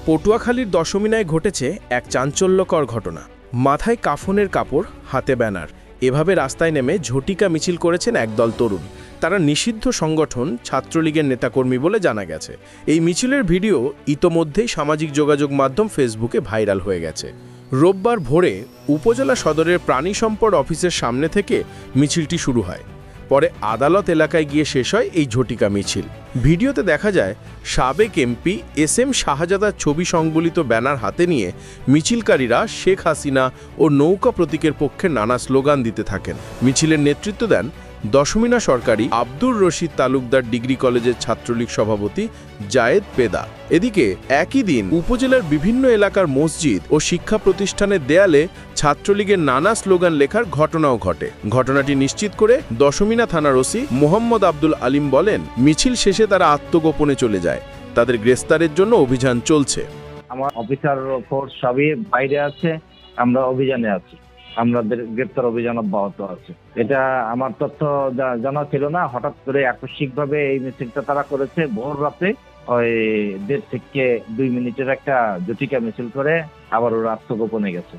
পটুয়াখালীর দশমিনায় ঘটেছে এক চাঞ্চল্যকর ঘটনা। মাথায় কাফনের কাপড়, হাতে ব্যানার, এভাবে রাস্তায় নেমে ঝটিকা মিছিল করেছেন একদল তরুণ। তারা নিষিদ্ধ সংগঠন ছাত্রলীগের নেতাকর্মী বলে জানা গেছে। এই মিছিলের ভিডিও ইতোমধ্যেই সামাজিক যোগাযোগ মাধ্যম ফেসবুকে ভাইরাল হয়ে গেছে। রোববার ভোরে উপজেলা সদরের প্রাণী সম্পদ অফিসের সামনে থেকে মিছিলটি শুরু হয়। পরে আদালত এলাকায় গিয়ে শেষ হয় এই ঝটিকা মিছিল। ভিডিওতে দেখা যায় সাবেক এমপি SM শাহজাদার ছবি সংবলিত ব্যানার হাতে নিয়ে মিছিলকারীরা শেখ হাসিনা ও নৌকা প্রতীকের পক্ষে নানা স্লোগান দিতে থাকেন। মিছিলের নেতৃত্ব দেন দশমিনা সরকারি আব্দুর রশিদ তালুকদার ডিগ্রি কলেজের ছাত্রলীগ সভাপতি জায়েদ পেদা। এদিকে একই দিন উপজেলার বিভিন্ন এলাকার মসজিদ ও শিক্ষা প্রতিষ্ঠানের দেয়ালে ছাত্রলীগের নানা স্লোগান লেখার ঘটনাও ঘটে। ঘটনাটি নিশ্চিত করে দশমিনা থানার ওসি মোহাম্মদ আব্দুল আলিম বলেন, মিছিল শেষে তারা আত্মগোপনে চলে যায়। তাদের গ্রেফতারের জন্য অভিযান চলছে। আমার অফিসার ফোর্স সবই বাইরে আছে, আমরা অভিযানে আছি, আমাদের গ্রেপ্তার অভিযান অব্যাহত আছে। এটা আমার তথ্য জানা ছিল না, হঠাৎ করে আকস্মিকভাবে এই মিছিলটা তারা করেছে। ভোর রাতে ওই 1.5 থেকে 2 মিনিটের একটা জটিকা মিছিল করে আবার ওরা আত্মগোপনে গেছে।